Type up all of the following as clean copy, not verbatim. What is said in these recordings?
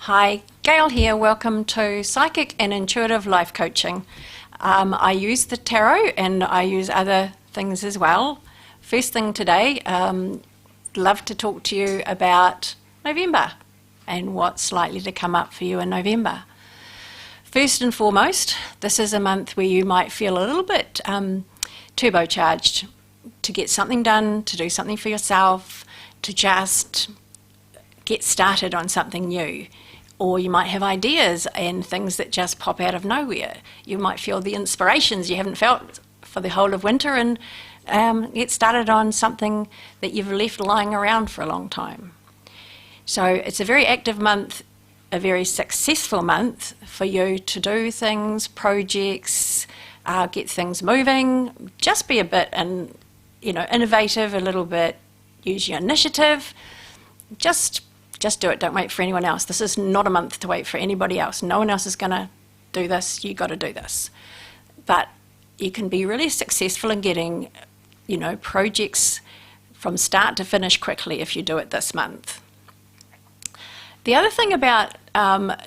Hi, Gail here. Welcome to Psychic and Intuitive Life Coaching. I use the tarot and I use other things as well. First thing today, love to talk to you about November and what's likely to come up for you in November. First and foremost, this is a month where you might feel a little bit turbocharged to get something done, to do something for yourself, to just get started on something new. Or you might have ideas and things that just pop out of nowhere. You might feel the inspirations you haven't felt for the whole of winter and get started on something that you've left lying around for a long time. So it's a very active month, a very successful month for you to do things, projects, get things moving, just be a bit innovative, a little bit, use your initiative, just do it. Don't wait for anyone else. This is not a month to wait for anybody else. No one else is going to do this. You got to do this. But you can be really successful in getting, projects from start to finish quickly if you do it this month. The other thing about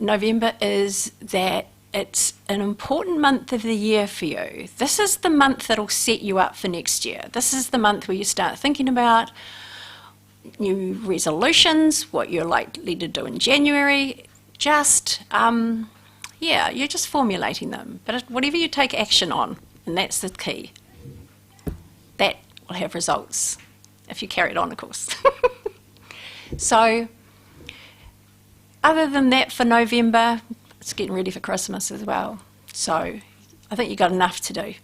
November is that it's an important month of the year for you. This is the month that'll set you up for next year. This is the month where you start thinking about new resolutions, what you're likely to do in January, you're just formulating them. But whatever you take action on, and that's the key, that will have results, if you carry it on, of course. So, other than that for November, it's getting ready for Christmas as well. So, I think you've got enough to do.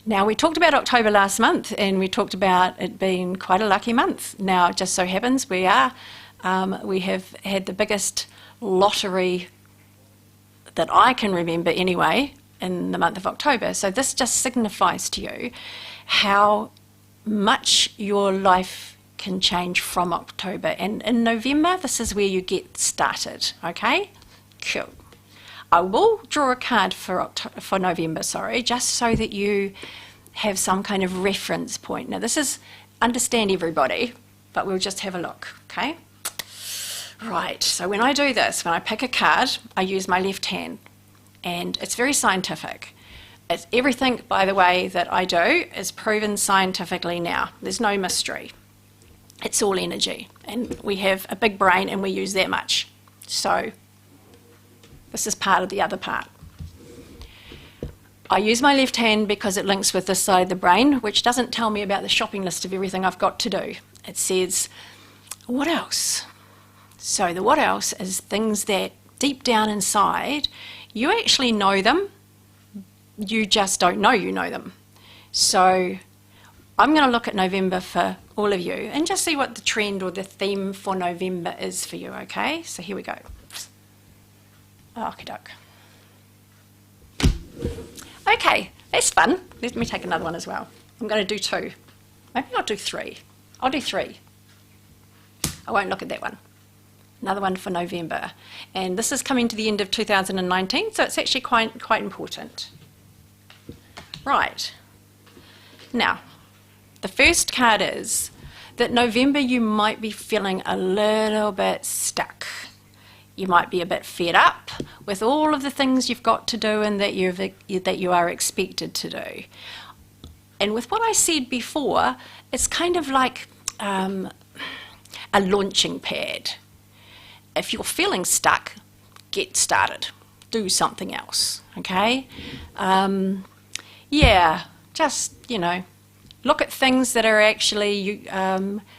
Now, we talked about October last month, and we talked about it being quite a lucky month. Now, it just so happens we have had the biggest lottery that I can remember anyway in the month of October. So this just signifies to you how much your life can change from October. And in November, this is where you get started, okay? Cool. I will draw a card for November, just so that you have some kind of reference point. Now, this is understand everybody, but we'll just have a look, okay? Right, so when I do this, when I pick a card, I use my left hand, and it's very scientific. It's everything, by the way, that I do is proven scientifically now. There's no mystery. It's all energy, and we have a big brain, and we use that much. So this is part of the other part. I use my left hand because it links with this side of the brain, which doesn't tell me about the shopping list of everything I've got to do. It says, what else? So the what else is things that deep down inside, you actually know them, you just don't know you know them. So I'm going to look at November for all of you and just see what the trend or the theme for November is for you, okay? So here we go. Okie doke. Okay, that's fun. Let me take another one as well. I'm going to do two. Maybe I'll do three. I'll do three. I won't look at that one. Another one for November. And this is coming to the end of 2019, so it's actually quite important. Right. Now, the first card is that November you might be feeling a little bit stuck. You might be a bit fed up with all of the things you've got to do and that you are expected to do. And with what I said before, it's kind of like a launching pad. If you're feeling stuck, get started. Do something else, okay? Look at things that are actually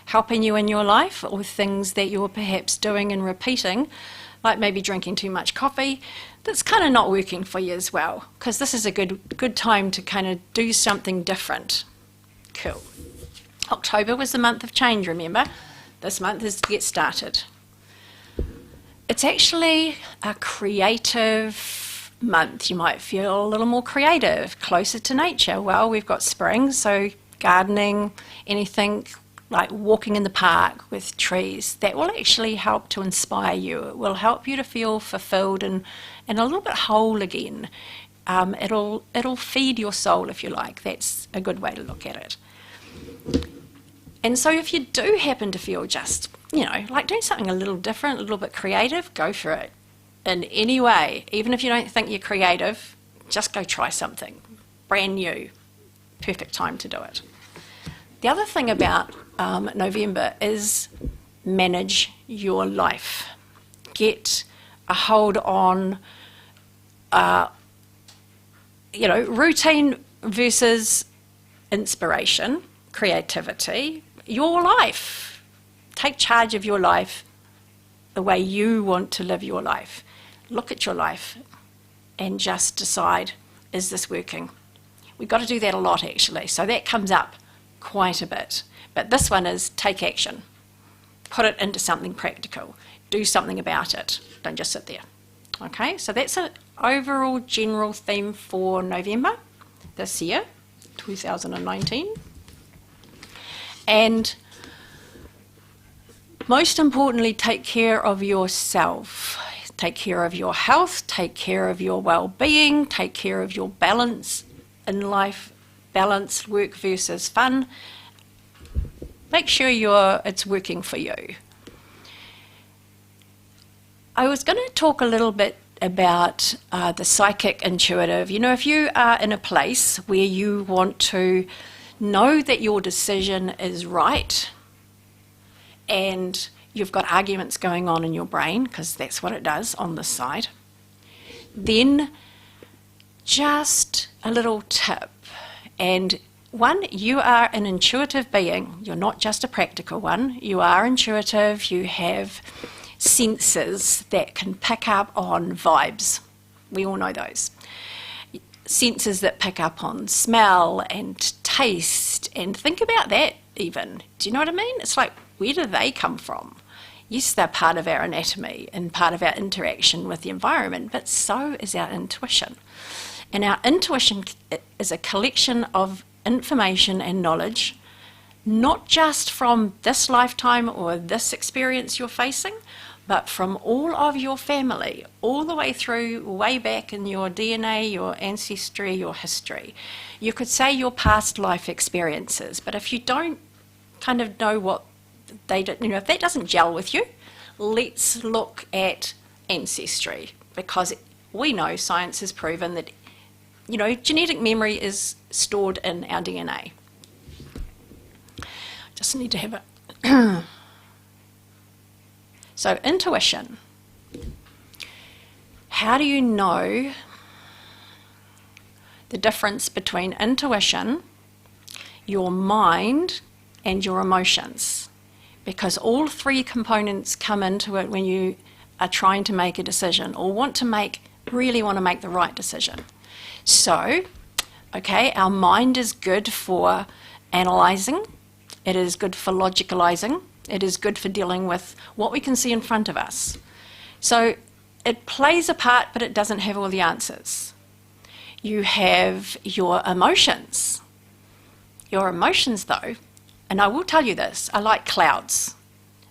helping you in your life, or things that you're perhaps doing and repeating, like maybe drinking too much coffee, that's kind of not working for you as well, because this is a good time to kind of do something different. Cool. October was the month of change, remember? This month is to get started. It's actually a creative month. You might feel a little more creative, closer to nature. Well, we've got spring, so gardening, anything like walking in the park with trees, that will actually help to inspire you. It will help you to feel fulfilled and a little bit whole again. It'll feed your soul, if you like. That's a good way to look at it. And so if you do happen to feel just, like doing something a little different, a little bit creative, go for it. In any way, even if you don't think you're creative, just go try something. Brand new. Perfect time to do it. The other thing about November is manage your life. Get a hold on, routine versus inspiration, creativity, your life. Take charge of your life the way you want to live your life. Look at your life and just decide, is this working? We've got to do that a lot, actually. So that comes up quite a bit. But this one is take action. Put it into something practical. Do something about it. Don't just sit there. Okay, so that's an overall general theme for November this year, 2019. And most importantly, take care of yourself. Take care of your health, take care of your well-being, take care of your balance in life, balance work versus fun. Make sure it's working for you. I was going to talk a little bit about the psychic intuitive. If you are in a place where you want to know that your decision is right and you've got arguments going on in your brain, because that's what it does on this side, then just a little tip. And one, you are an intuitive being. You're not just a practical one. You are intuitive. You have senses that can pick up on vibes. We all know those. Senses that pick up on smell and taste. And think about that even. Do you know what I mean? It's like, where do they come from? Yes, they're part of our anatomy and part of our interaction with the environment, but so is our intuition. And our intuition is a collection of information and knowledge, not just from this lifetime or this experience you're facing, but from all of your family, all the way through, way back in your DNA, your ancestry, your history. You could say your past life experiences, but if you don't kind of know what they do, if that doesn't gel with you, let's look at ancestry, because we know science has proven that genetic memory is stored in our DNA. Just need to have it. So intuition. How do you know the difference between intuition, your mind, and your emotions? Because all three components come into it when you are trying to make a decision or really want to make the right decision. So, okay, our mind is good for analysing, it is good for logicalising, it is good for dealing with what we can see in front of us. So it plays a part, but it doesn't have all the answers. You have your emotions. Your emotions, though, and I will tell you this, are like clouds.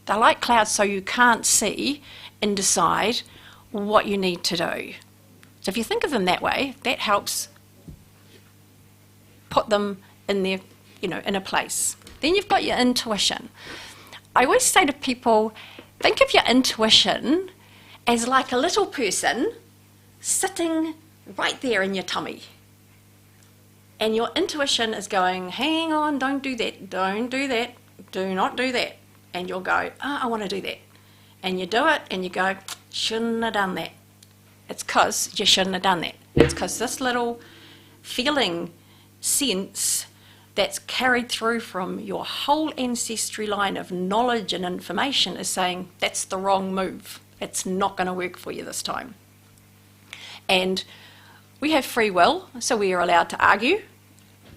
They're like clouds, so you can't see and decide what you need to do. So if you think of them that way, that helps put them in their, in a place. Then you've got your intuition. I always say to people, think of your intuition as like a little person sitting right there in your tummy. And your intuition is going, hang on, don't do that, don't do that, do not do that. And you'll go, I want to do that. And you do it and you go, shouldn't have done that. It's because you shouldn't have done that. It's because this little feeling sense that's carried through from your whole ancestry line of knowledge and information is saying that's the wrong move. It's not going to work for you this time. And we have free will, so we are allowed to argue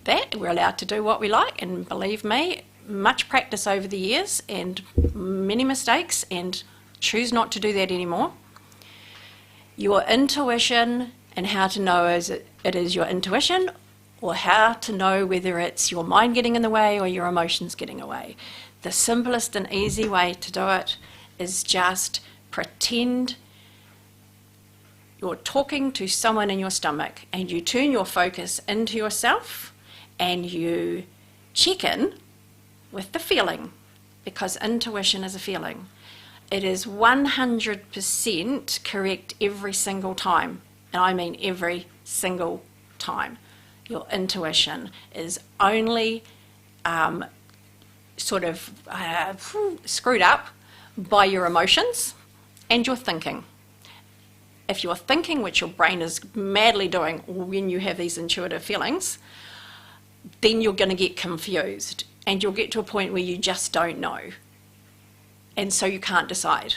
that. We're allowed to do what we like, and believe me, much practice over the years and many mistakes, and choose not to do that anymore. Your intuition, and how to know it is your intuition, or how to know whether it's your mind getting in the way or your emotions getting away. The simplest and easy way to do it is just pretend you're talking to someone in your stomach and you turn your focus into yourself and you check in with the feeling, because intuition is a feeling. It is 100% correct every single time, and I mean every single time. Your intuition is only screwed up by your emotions and your thinking. If you're thinking, which your brain is madly doing when you have these intuitive feelings, then you're going to get confused and you'll get to a point where you just don't know. And so you can't decide.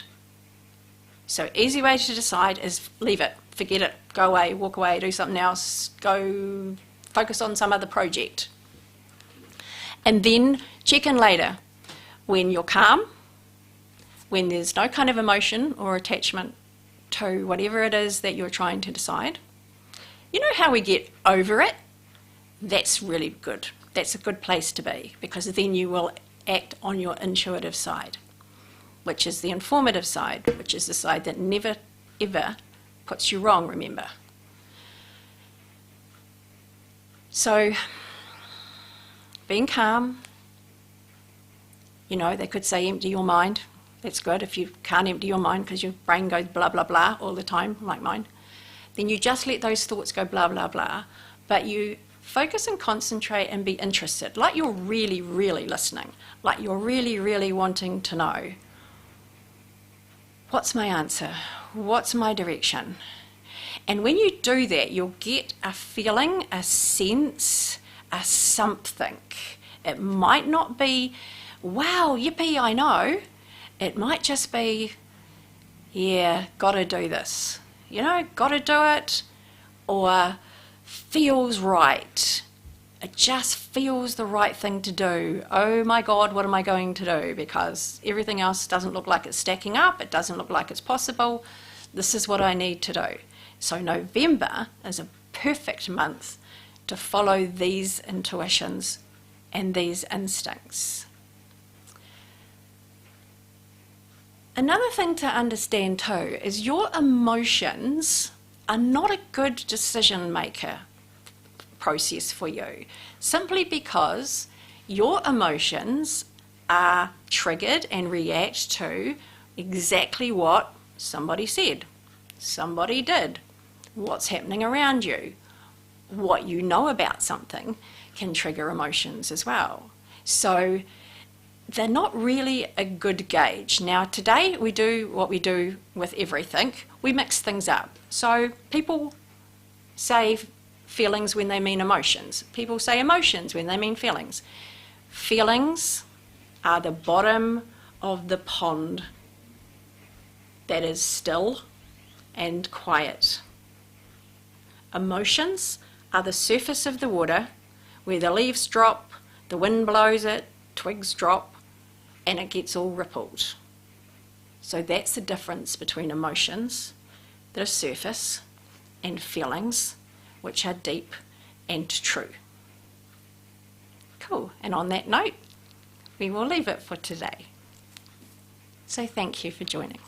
So easy way to decide is leave it, forget it, go away, walk away, do something else, go focus on some other project. And then check in later when you're calm, when there's no kind of emotion or attachment to whatever it is that you're trying to decide. You know how we get over it? That's really good. That's a good place to be, because then you will act on your intuitive side, which is the informative side, which is the side that never, ever puts you wrong, remember. So, being calm, you know, they could say empty your mind. That's good. If you can't empty your mind because your brain goes blah, blah, blah all the time, like mine, then you just let those thoughts go blah, blah, blah. But you focus and concentrate and be interested, like you're really, really listening, like you're really, really wanting to know, what's my answer? What's my direction? And when you do that, you'll get a feeling, a sense, a something. It might not be, wow, yippee, I know. It might just be, yeah, gotta do this. You know, gotta do it, or feels right. It just feels the right thing to do. Oh my God, what am I going to do? Because everything else doesn't look like it's stacking up. It doesn't look like it's possible. This is what I need to do. So November is a perfect month to follow these intuitions and these instincts. Another thing to understand too is your emotions are not a good decision maker process for you, simply because your emotions are triggered and react to exactly what somebody said, somebody did, what's happening around you. What you know about something can trigger emotions as well. So they're not really a good gauge. Now today we do what we do with everything. We mix things up. So people say feelings when they mean emotions. People say emotions when they mean feelings. Feelings are the bottom of the pond that is still and quiet. Emotions are the surface of the water where the leaves drop, the wind blows it, twigs drop, and it gets all rippled. So that's the difference between emotions that are surface and feelings which are deep and true. Cool. And on that note, we will leave it for today. So thank you for joining.